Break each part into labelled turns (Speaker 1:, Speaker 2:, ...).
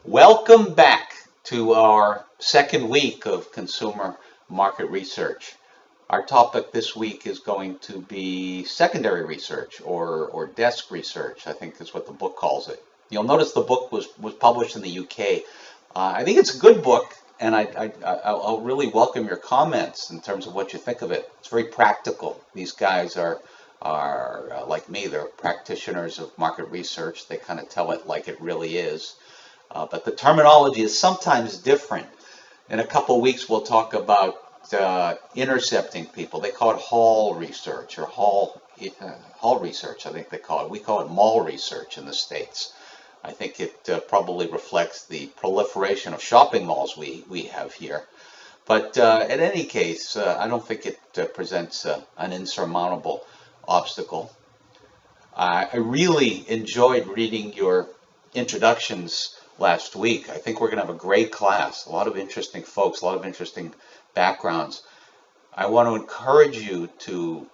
Speaker 1: Welcome back to our second week of consumer market research. Our topic this week is going to be secondary research or desk research, I think is what the book calls it. You'll notice the book was published in the UK. I think it's a good book, and I'll really welcome your comments in terms of what you think of it. It's very practical. These guys are like me, they're practitioners of market research. They kind of tell it like it really is. But the terminology is sometimes different. In a couple of weeks, we'll talk about intercepting people. They call it Hall research or Hall research, I think they call it. We call it mall research in the States. I think it probably reflects the proliferation of shopping malls we have here. But in any case, I don't think it presents an insurmountable obstacle. I really enjoyed reading your introductions last week. I think we're going to have a great class, a lot of interesting folks, a lot of interesting backgrounds. I want to encourage you to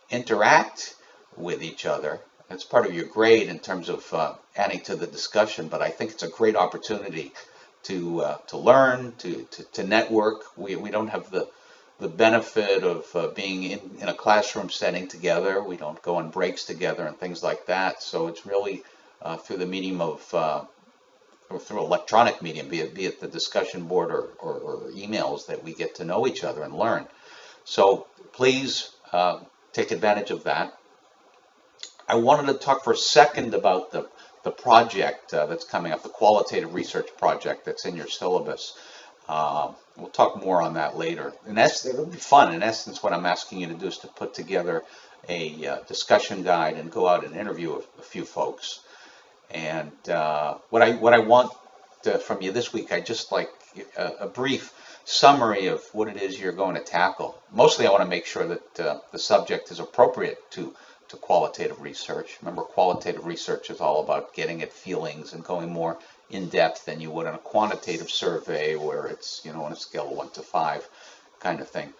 Speaker 1: interact with each other. That's part of your grade in terms of adding to the discussion, but I think it's a great opportunity to learn, to network. We don't have the benefit of being in a classroom setting together. We don't go on breaks together and things like that. So it's really through the medium of or through electronic medium, be it the discussion board or emails, that we get to know each other and learn. So please take advantage of that. I wanted to talk for a second about the project that's coming up, the qualitative research project that's in your syllabus. We'll talk more on that later. And it'll be fun. In essence, what I'm asking you to do is to put together a discussion guide and go out and interview a few folks. And what I want from you this week, I just like a brief summary of what it is you're going to tackle. Mostly, I want to make sure that the subject is appropriate to qualitative research. Remember, qualitative research is all about getting at feelings and going more in depth than you would in a quantitative survey where it's, on a scale of 1 to 5 kind of thing.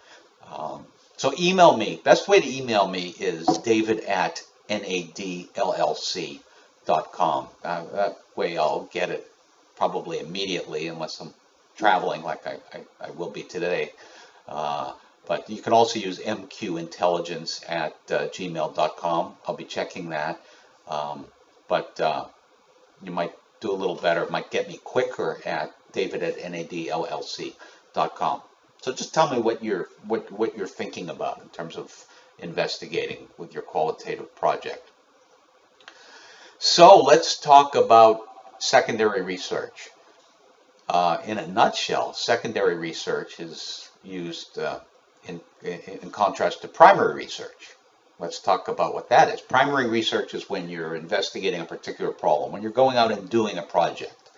Speaker 1: So email me. Best way to email me is david@nadllc.com. That way I'll get it probably immediately unless I'm traveling like I will be today. But you can also use mqintelligence@gmail.com. I'll be checking that. But you might do a little better. It might get me quicker at david@nadllc.com. So just tell me what you're thinking about in terms of investigating with your qualitative project. So let's talk about secondary research. In a nutshell, secondary research is used in contrast to primary research. Let's talk about what that is. Primary research is when you're investigating a particular problem, when you're going out and doing a project.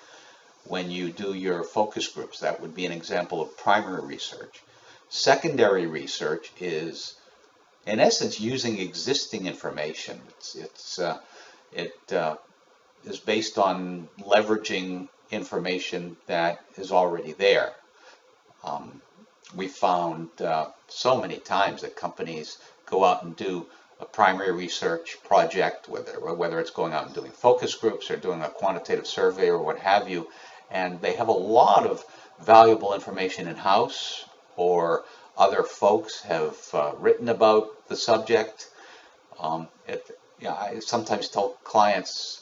Speaker 1: When you do your focus groups, that would be an example of primary research. Secondary research is, in essence, using existing information. It is based on leveraging information that is already there. We found so many times that companies go out and do a primary research project, whether it's going out and doing focus groups or doing a quantitative survey or what have you, and they have a lot of valuable information in-house, or other folks have written about the subject. I sometimes tell clients,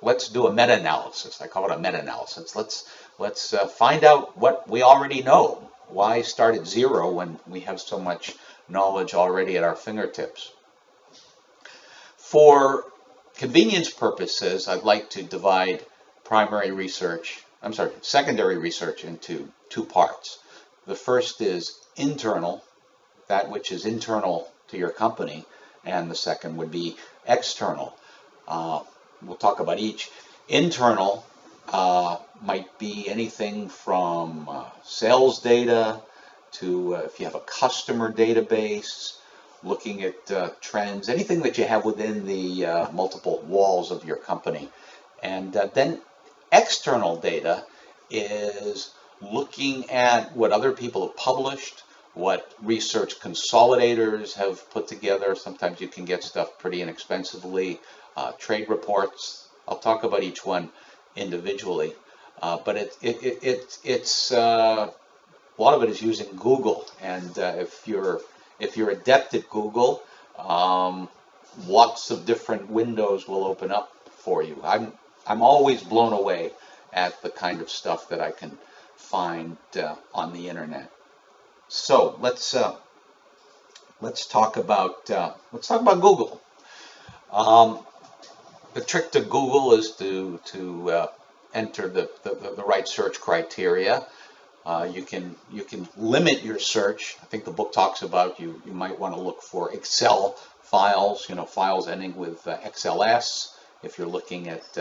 Speaker 1: let's do a meta-analysis. I call it a meta-analysis. Let's find out what we already know. Why start at zero when we have so much knowledge already at our fingertips? For convenience purposes, I'd like to divide secondary research into two parts. The first is internal, that which is internal to your company, and the second would be external. We'll talk about each. Internal might be anything from sales data to if you have a customer database, looking at trends, anything that you have within the multiple walls of your company. And then external data is looking at what other people have published, what research consolidators have put together. Sometimes you can get stuff pretty inexpensively. Trade reports. I'll talk about each one individually. But it's a lot of it is using Google, and if you're adept at Google, um, lots of different windows will open up for you. I'm always blown away at the kind of stuff that I can find on the internet. So let's talk about Google. Um, the trick to Google is to enter the right search criteria. You can limit your search. I think the book talks about you might want to look for Excel files, files ending with XLS. If you're looking at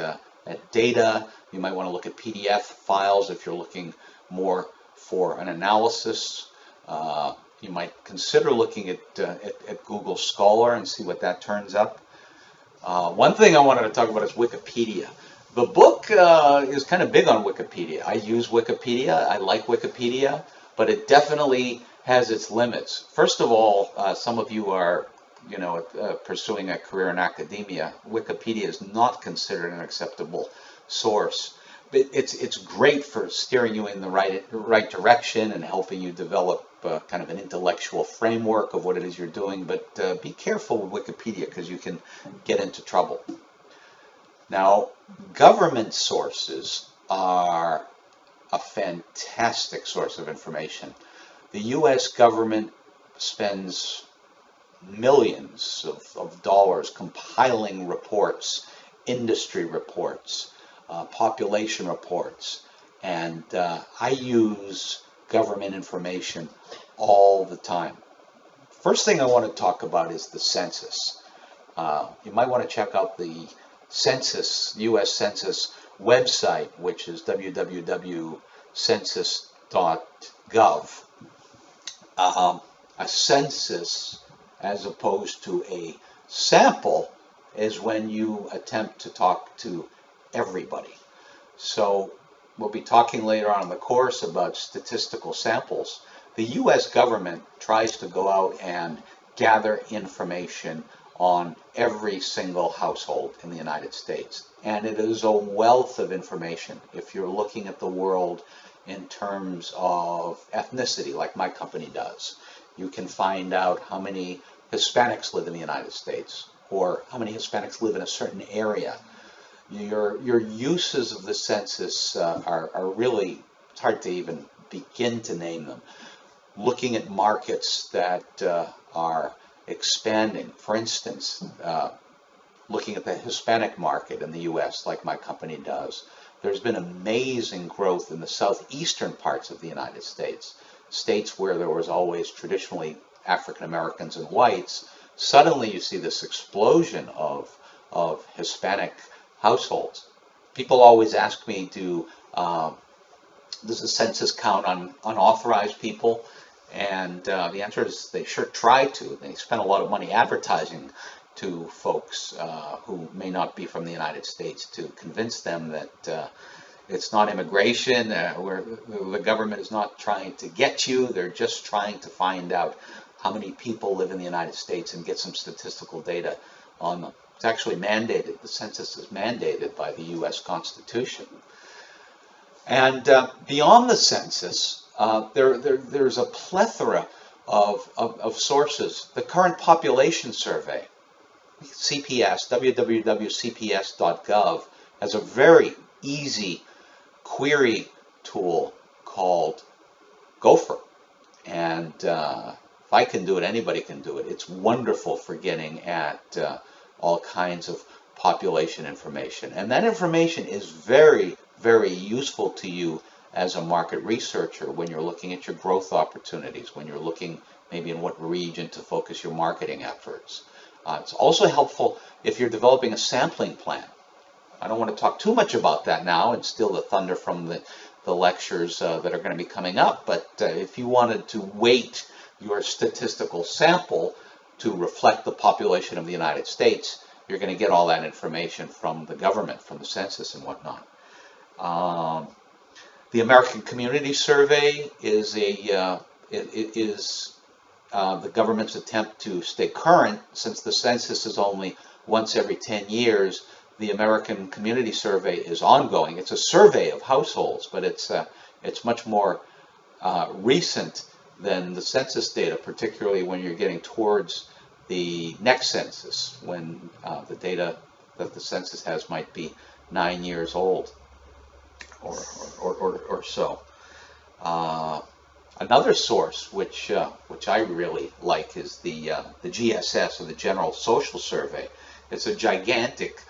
Speaker 1: data, you might want to look at PDF files. If you're looking more for an analysis, you might consider looking at Google Scholar and see what that turns up. One thing I wanted to talk about is Wikipedia. The book is kind of big on Wikipedia. I use Wikipedia. I like Wikipedia, but it definitely has its limits. First of all, some of you are, pursuing a career in academia. Wikipedia is not considered an acceptable source. But it's great for steering you in the right direction and helping you develop kind of an intellectual framework of what it is you're doing. But be careful with Wikipedia because you can get into trouble. Now, government sources are a fantastic source of information. The U.S. government spends millions of dollars compiling reports, industry reports, population reports, and I use government information all the time. First thing I want to talk about is the census. You might want to check out the Census, U.S. Census website, which is www.census.gov. A census, as opposed to a sample, is when you attempt to talk to everybody. So we'll be talking later on in the course about statistical samples. The U.S. government tries to go out and gather information on every single household in the United States. And it is a wealth of information. If you're looking at the world in terms of ethnicity, like my company does, you can find out how many Hispanics live in the United States, or how many Hispanics live in a certain area. Your uses of the census are really, it's hard to even begin to name them. Looking at markets that are expanding. For instance, looking at the Hispanic market in the U.S., like my company does, there's been amazing growth in the southeastern parts of the United States, states where there was always traditionally African Americans and whites. Suddenly you see this explosion of Hispanic households. People always ask me, does the census count on unauthorized people? And the answer is they sure try to. They spend a lot of money advertising to folks who may not be from the United States to convince them that it's not immigration, where the government is not trying to get you. They're just trying to find out how many people live in the United States and get some statistical data on them. It's actually mandated. The census is mandated by the U.S. Constitution. And beyond the census, there's a plethora of sources. The current population survey, CPS, www.cps.gov, has a very easy query tool called Gopher. And if I can do it, anybody can do it. It's wonderful for getting at all kinds of population information. And that information is very, very useful to you as a market researcher when you're looking at your growth opportunities, when you're looking maybe in what region to focus your marketing efforts. It's also helpful if you're developing a sampling plan. I don't want to talk too much about that now and steal the thunder from the lectures that are going to be coming up, but if you wanted to weight your statistical sample to reflect the population of the United States, you're going to get all that information from the government, from the census and whatnot. The American Community Survey is the government's attempt to stay current, since the census is only once every 10 years, the American Community Survey is ongoing. It's a survey of households, but it's much more recent than the census data, particularly when you're getting towards the next census, when the data that the census has might be 9 years old or so. Another source which I really like is the GSS, or the General Social Survey. It's a gigantic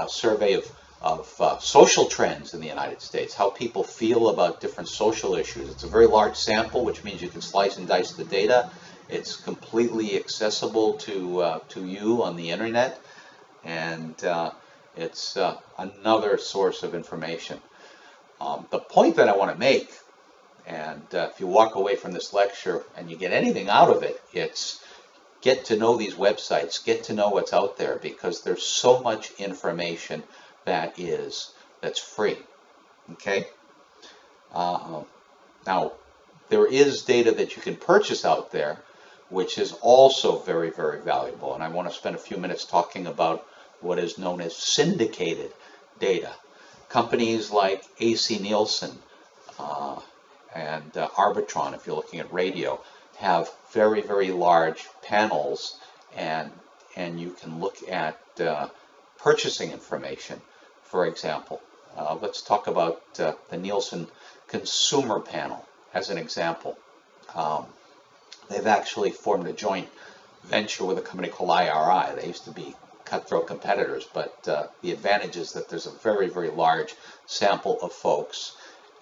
Speaker 1: survey of social trends in the United States, how people feel about different social issues. It's a very large sample, which means you can slice and dice the data. It's completely accessible to you on the internet, and it's another source of information. The point that I want to make, and if you walk away from this lecture and you get anything out of it, it's get to know these websites, get to know what's out there, because there's so much information that's free. Okay? Now, there is data that you can purchase out there, which is also very, very valuable. And I want to spend a few minutes talking about what is known as syndicated data. Companies like AC Nielsen and Arbitron, if you're looking at radio, have very, very large panels, and you can look at purchasing information. For example, let's talk about the Nielsen Consumer Panel as an example. They've actually formed a joint venture with a company called IRI. They used to be cutthroat competitors, but the advantage is that there's a very, very large sample of folks,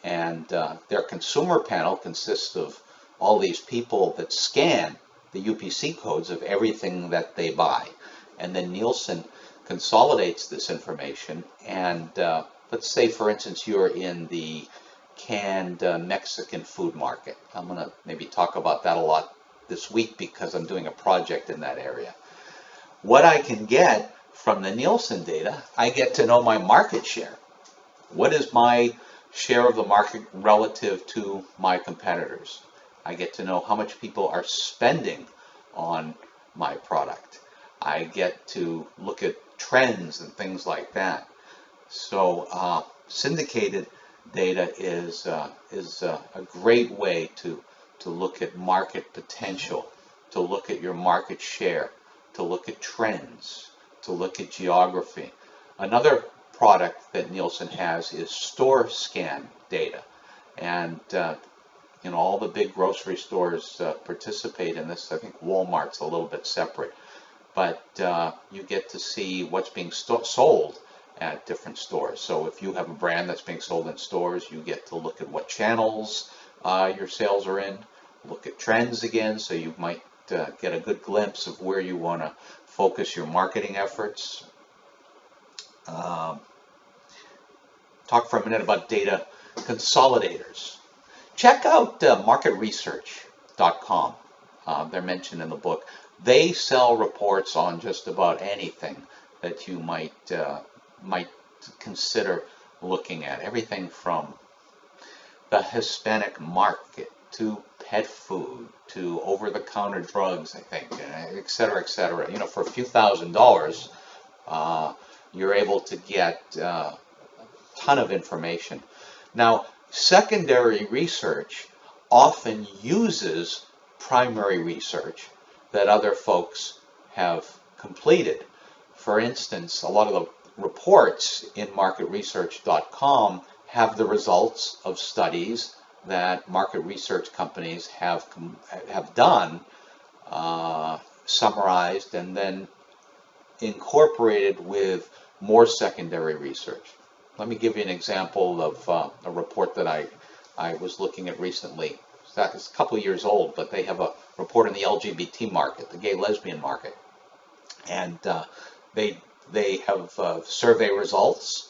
Speaker 1: and their consumer panel consists of all these people that scan the UPC codes of everything that they buy, and then Nielsen consolidates this information. And let's say, for instance, you're in the canned Mexican food market. I'm going to maybe talk about that a lot this week because I'm doing a project in that area. What I can get from the Nielsen data, I get to know my market share. What is my share of the market relative to my competitors? I get to know how much people are spending on my product. I get to look at trends and things like that. So syndicated data is a great way to look at market potential, to look at your market share, to look at trends, to look at geography. Another product that Nielsen has is store scan data, and all the big grocery stores participate in this. I think Walmart's a little bit separate, but you get to see what's being sold at different stores. So if you have a brand that's being sold in stores, you get to look at what channels your sales are in, look at trends again, so you might get a good glimpse of where you want to focus your marketing efforts. Talk for a minute about data consolidators. Check out marketresearch.com. They're mentioned in the book. They sell reports on just about anything that you might consider looking at. Everything from the Hispanic market to pet food to over-the-counter drugs, I think, et cetera, et cetera. For a few $1,000s, you're able to get a ton of information. Now, secondary research often uses primary research that other folks have completed. For instance, a lot of the reports in marketresearch.com have the results of studies that market research companies have done, summarized, and then incorporated with more secondary research. Let me give you an example of a report that I was looking at recently. It's a couple of years old, but they have a report on the LGBT market, the gay lesbian market, and they have survey results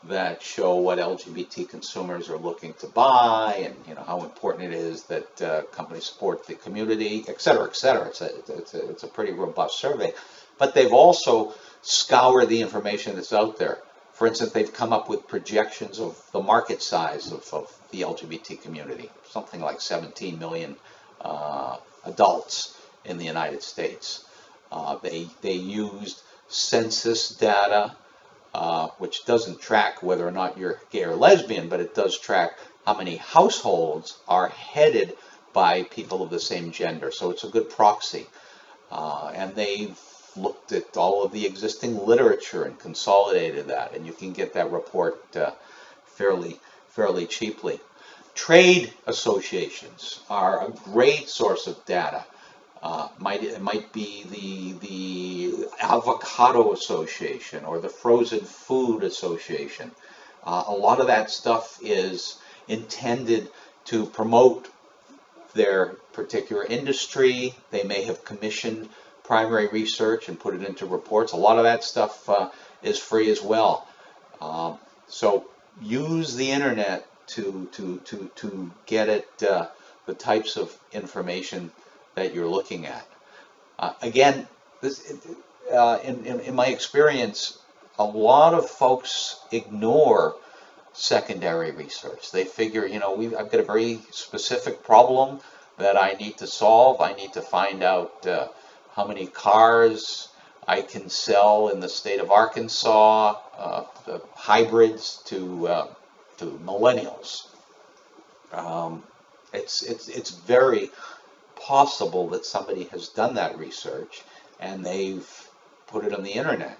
Speaker 1: that show what LGBT consumers are looking to buy, and how important it is that companies support the community, et cetera, et cetera. It's a pretty robust survey, but they've also scoured the information that's out there. For instance, they've come up with projections of the market size of the LGBT community, something like 17 million adults in the United States. They used census data, which doesn't track whether or not you're gay or lesbian, but it does track how many households are headed by people of the same gender. So it's a good proxy. And they've looked at all of the existing literature and consolidated that, and you can get that report fairly cheaply. Trade associations are a great source of data. It might be the Avocado Association or the Frozen Food Association. A lot of that stuff is intended to promote their particular industry. They may have commissioned primary research and put it into reports. A lot of that stuff is free as well. So use the internet to get at the types of information that you're looking at. Again, in my experience, a lot of folks ignore secondary research. They figure, I've got a very specific problem that I need to solve. I need to find out how many cars I can sell in the state of Arkansas, the hybrids to millennials. It's very possible that somebody has done that research and they've put it on the internet.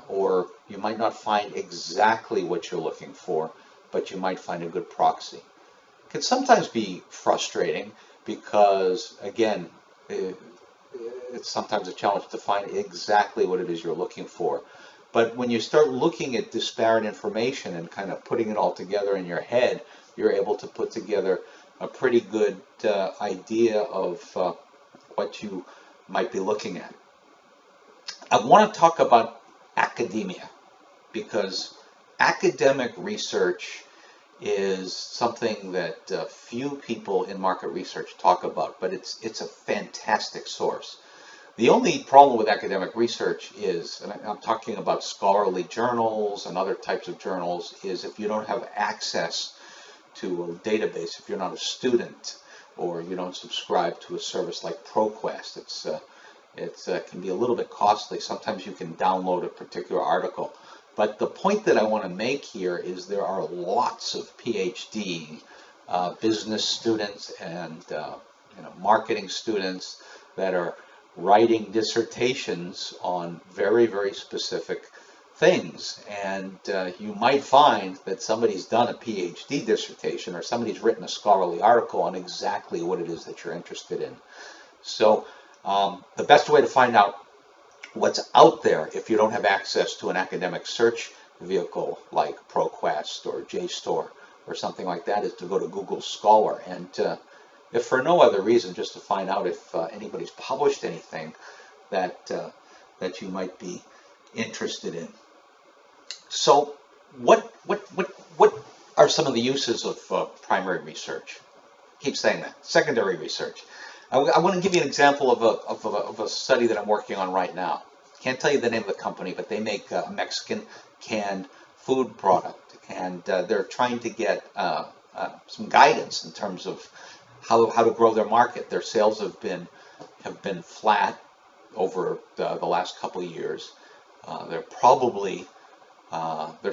Speaker 1: Or you might not find exactly what you're looking for, but you might find a good proxy. It can sometimes be frustrating because, again, it's sometimes a challenge to find exactly what it is you're looking for. But when you start looking at disparate information and kind of putting it all together in your head, you're able to put together a pretty good idea of what you might be looking at. I want to talk about academia because academic research is something that few people in market research talk about, but it's a fantastic source. The only problem with academic research is, and I'm talking about scholarly journals and other types of journals, is if you don't have access to a database, if you're not a student or you don't subscribe to a service like ProQuest, it can be a little bit costly. Sometimes you can download a particular article. But the point that I want to make here is there are lots of PhD business students and marketing students that are writing dissertations on very, very specific things. And you might find that somebody's done a PhD dissertation or somebody's written a scholarly article on exactly what it is that you're interested in. So the best way to find out what's out there if you don't have access to an academic search vehicle like ProQuest or JSTOR or something like that is to go to Google Scholar, and if for no other reason, just to find out if anybody's published anything that you might be interested in. So what are some of the uses of primary research? Keep saying that. Secondary research. I want to give you an example of a study that I'm working on right now. Can't tell you the name of the company, but they make a Mexican canned food product, and they're trying to get some guidance in terms of how to grow their market. Their sales have been flat over the last couple of years. Their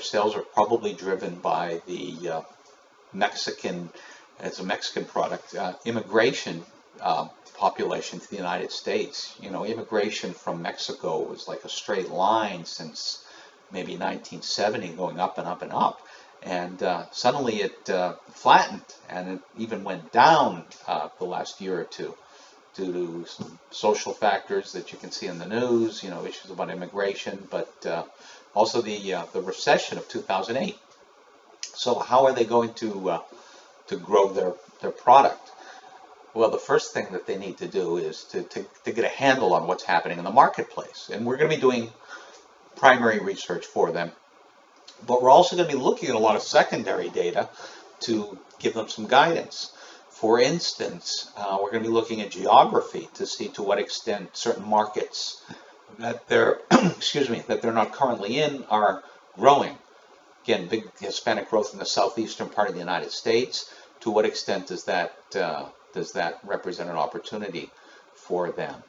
Speaker 1: sales are probably driven by the Mexican. It's a Mexican product. Immigration population to the United States. Immigration from Mexico was like a straight line since maybe 1970, going up and up and up. And suddenly it flattened, and it even went down the last year or two due to some social factors that you can see in the news, issues about immigration, but also the recession of 2008. So how are they going to grow their product? Well, the first thing that they need to do is to get a handle on what's happening in the marketplace. And we're going to be doing primary research for them. But we're also going to be looking at a lot of secondary data to give them some guidance. For instance, we're going to be looking at geography to see to what extent certain markets that they're that they're not currently in are growing. Again, big Hispanic growth in the southeastern part of the United States. To what extent does that represent an opportunity for them?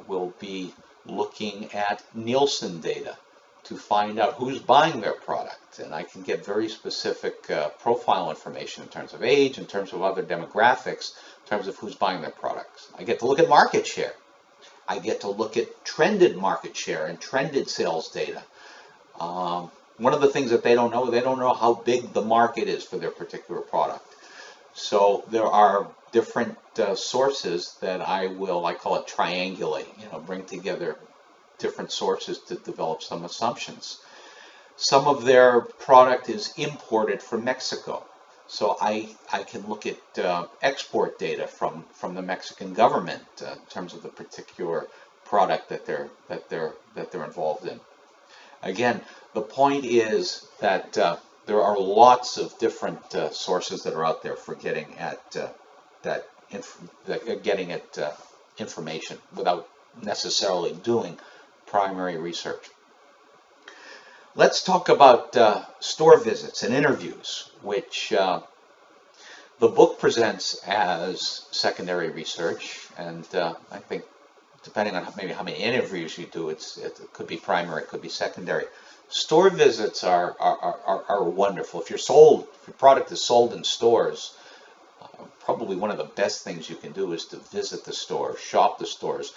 Speaker 1: We'll be looking at Nielsen data to find out who's buying their product. And I can get very specific profile information in terms of age, in terms of other demographics, in terms of who's buying their products. I get to look at market share. I get to look at trended market share and trended sales data. One of the things that they don't know how big the market is for their particular product. So there are different sources that I call it triangulate, bring together different sources to develop some assumptions. Some of their product is imported from Mexico. So I can look at export data from the Mexican government in terms of the particular product that they're involved in. Again, the point is that there are lots of different sources that are out there for getting at information without necessarily doing primary research. Let's talk about store visits and interviews, which the book presents as secondary research, and I think depending on maybe how many interviews you do, it could be primary, it could be secondary. Store visits are wonderful. If your product is sold in stores, probably one of the best things you can do is to visit the store, shop the stores,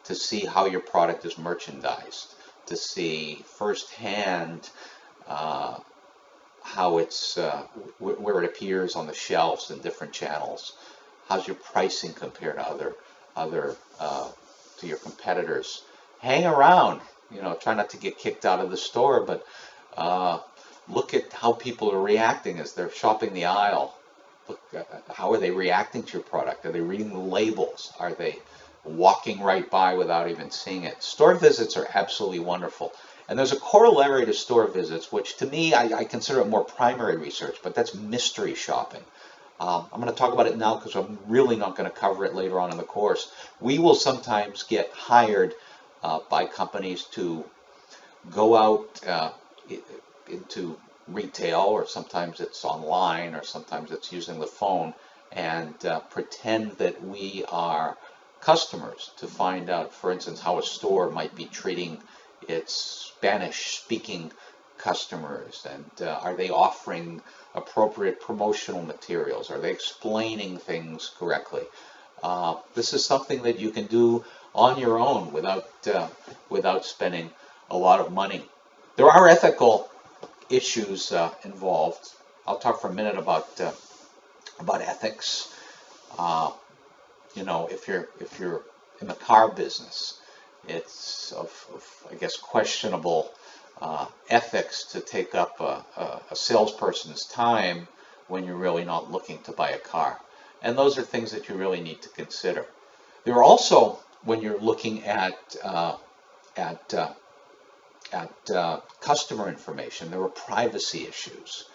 Speaker 1: to see how your product is merchandised, to see firsthand how it's where it appears on the shelves in different channels. How's your pricing compared to to your competitors? Hang around. Try not to get kicked out of the store, but look at how people are reacting as they're shopping the aisle. Look, how are they reacting to your product? Are they reading the labels? Are they walking right by without even seeing it? Store visits are absolutely wonderful. And there's a corollary to store visits, which to me, I consider it more primary research, but that's mystery shopping. I'm going to talk about it now because I'm really not going to cover it later on in the course. We will sometimes get hired by companies to go out into retail, or sometimes it's online, or sometimes it's using the phone, and pretend that we are customers to find out, for instance, how a store might be treating its Spanish-speaking customers, and are they offering appropriate promotional materials? Are they explaining things correctly? This is something that you can do on your own without spending a lot of money. There are ethical issues involved. I'll talk for a minute about ethics. If you're in the car business, it's of I guess questionable ethics to take up a salesperson's time when you're really not looking to buy a car. And those are things that you really need to consider. There are also, when you're looking at customer information, there are privacy issues.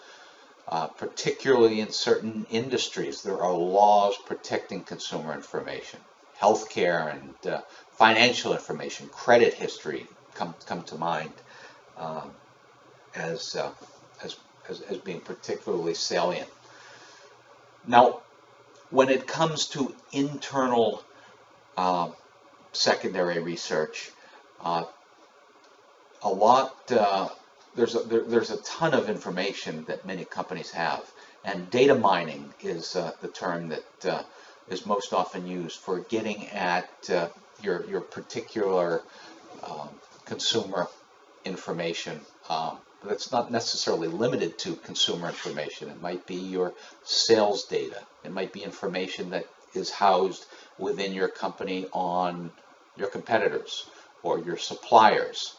Speaker 1: Particularly in certain industries, there are laws protecting consumer information. Healthcare and financial information, credit history come to mind as being particularly salient. Now, when it comes to internal secondary research, there's a ton of information that many companies have, and data mining is the term that is most often used for getting at your particular consumer information. That's not necessarily limited to consumer information. It might be your sales data. It might be information that is housed within your company on your competitors or your suppliers.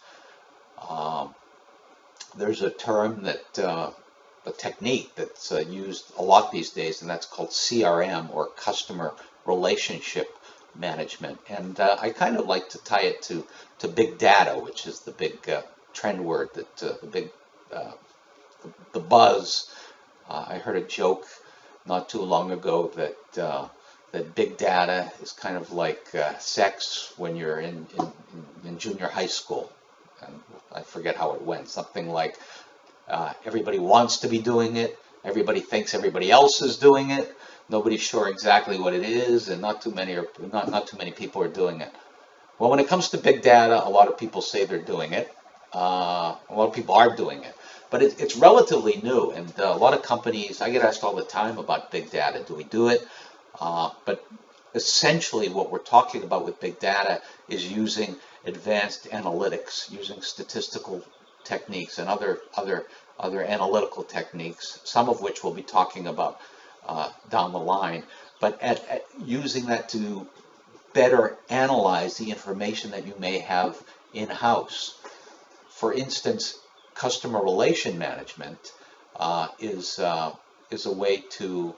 Speaker 1: There's a term a technique that's used a lot these days, and that's called CRM, or customer relationship management. And I kind of like to tie it to big data, which is the big trend word, that the buzz. I heard a joke not too long ago that big data is kind of like sex when you're in junior high school. And I forget how it went. Something like everybody wants to be doing it. Everybody thinks everybody else is doing it. Nobody's sure exactly what it is, and not too many people are doing it. Well, when it comes to big data, a lot of people say they're doing it. A lot of people are doing it, but it's relatively new, and a lot of companies, I get asked all the time about big data. Do we do it? But essentially what we're talking about with big data is using advanced analytics, using statistical techniques and other analytical techniques, some of which we'll be talking about down the line, but at using that to better analyze the information that you may have in-house. For instance, customer relation management is a way to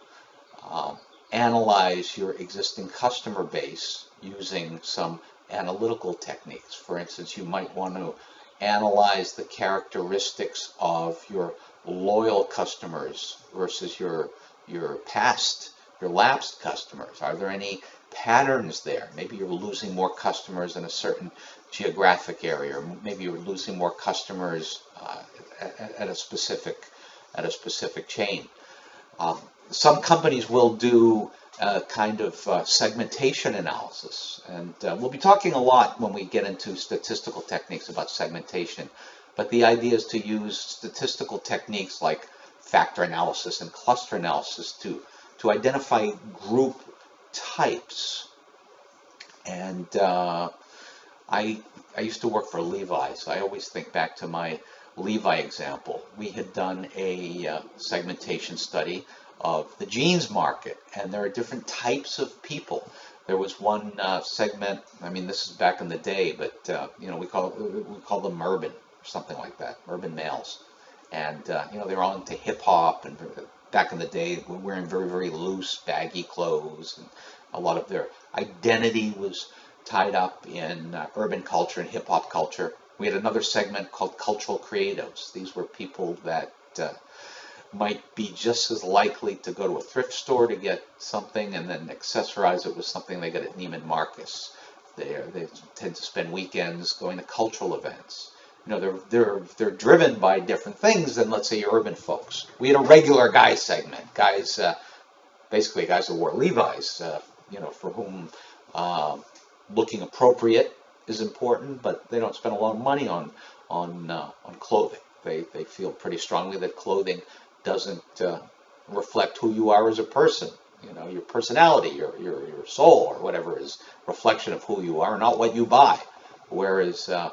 Speaker 1: analyze your existing customer base using some analytical techniques. For instance, you might want to analyze the characteristics of your loyal customers versus your lapsed customers. Are there any patterns there? Maybe you're losing more customers in a certain geographic area, or maybe you're losing more customers at a specific chain. Some companies will do a kind of segmentation analysis, and we'll be talking a lot when we get into statistical techniques about segmentation, but the idea is to use statistical techniques like factor analysis and cluster analysis to identify group types. And I used to work for Levi's. I always think back to my Levi example. We had done a segmentation study of the jeans market, and there are different types of people. There was one segment. I mean, this is back in the day, but we call them urban or something like that, urban males, and they were all into hip hop, and back in the day, we were wearing very, very loose, baggy clothes, and a lot of their identity was tied up in urban culture and hip hop culture. We had another segment called cultural creatives. These were people that might be just as likely to go to a thrift store to get something and then accessorize it with something they got at Neiman Marcus. They tend to spend weekends going to cultural events. They're driven by different things than, let's say, urban folks. We had a regular guy segment, basically guys who wore Levi's, for whom looking appropriate is important, but they don't spend a lot of money on clothing. They feel pretty strongly that clothing doesn't reflect who you are as a person. Your personality, your soul, or whatever is reflection of who you are, not what you buy. Whereas a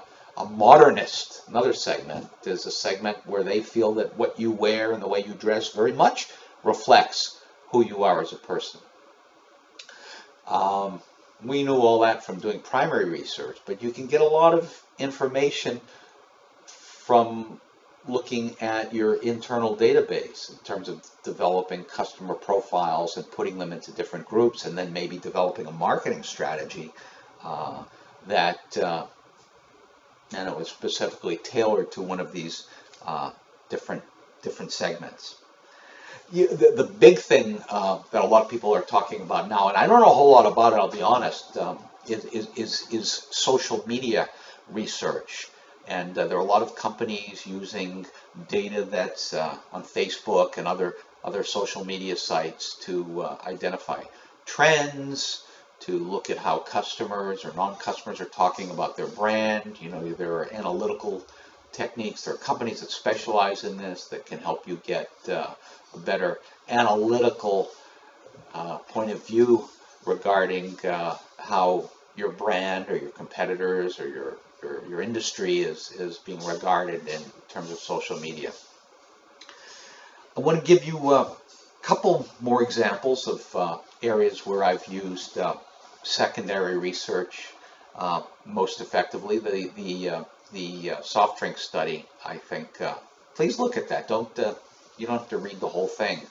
Speaker 1: modernist, another segment, is a segment where they feel that what you wear and the way you dress very much reflects who you are as a person. We knew all that from doing primary research, but you can get a lot of information from looking at your internal database in terms of developing customer profiles and putting them into different groups, and then maybe developing a marketing strategy and it was specifically tailored to one of these different segments. The big thing that a lot of people are talking about now, and I don't know a whole lot about it, I'll be honest, is social media research. And there are a lot of companies using data that's on Facebook and other social media sites to identify trends, to look at how customers or non-customers are talking about their brand. There are analytical techniques. There are companies that specialize in this that can help you get a better analytical point of view regarding how your brand or your competitors or your industry is being regarded in terms of social media. I want to give you a couple more examples of areas where I've used secondary research most effectively. The soft drink study, I think, please look at that. You don't have to read the whole thing,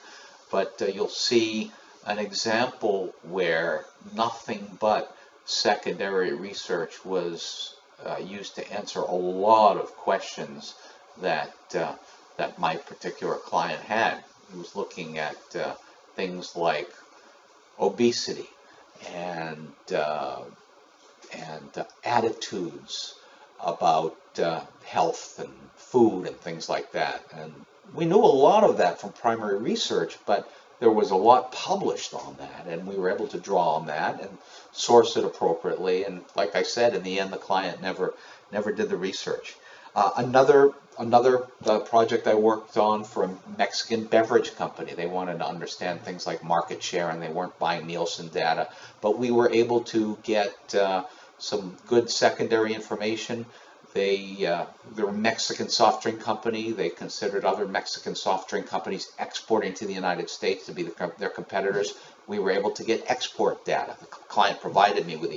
Speaker 1: but you'll see an example where nothing but secondary research was used to answer a lot of questions that my particular client had. He was looking at things like obesity and attitudes about health and food and things like that. And we knew a lot of that from primary research, but there was a lot published on that, and we were able to draw on that and source it appropriately. And like I said, in the end, the client never did the research. Another project I worked on for a Mexican beverage company. They wanted to understand things like market share, and they weren't buying Nielsen data, but we were able to get some good secondary information. They're a Mexican soft drink company. They considered other Mexican soft drink companies exporting to the United States to be their competitors. We were able to get export data. The client provided me with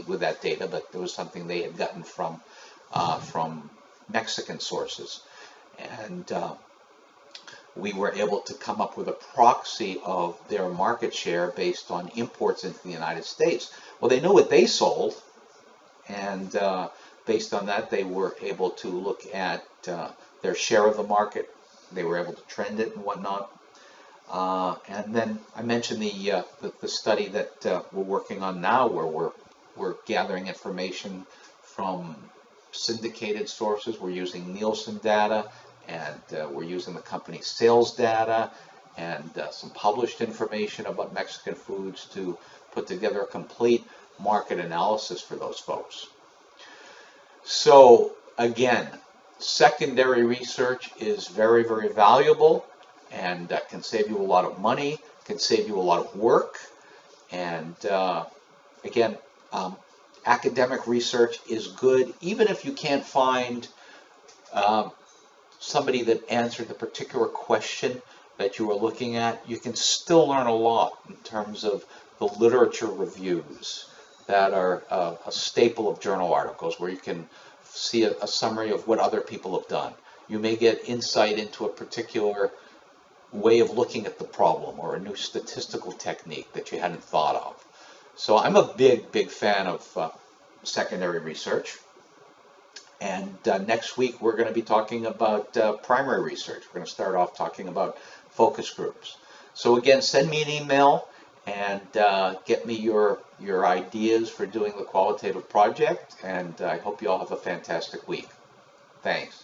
Speaker 1: with that data, but it was something they had gotten from Mexican sources, and we were able to come up with a proxy of their market share based on imports into the United States. Well, they knew what they sold, and based on that, they were able to look at their share of the market. They were able to trend it and whatnot. And then I mentioned the study that we're working on now, where we're gathering information from syndicated sources. We're using Nielsen data, and we're using the company's sales data and some published information about Mexican foods to put together a complete market analysis for those folks. So again, secondary research is very, very valuable, and can save you a lot of money, can save you a lot of work, and again, academic research is good, even if you can't find somebody that answered the particular question that you were looking at. You can still learn a lot in terms of the literature reviews that are a staple of journal articles, where you can see a summary of what other people have done. You may get insight into a particular way of looking at the problem, or a new statistical technique that you hadn't thought of. So I'm a big fan of secondary research. And next week we're going to be talking about primary research. We're going to start off talking about focus groups. So again, send me an email and get me your ideas for doing the qualitative project. And I hope you all have a fantastic week. Thanks.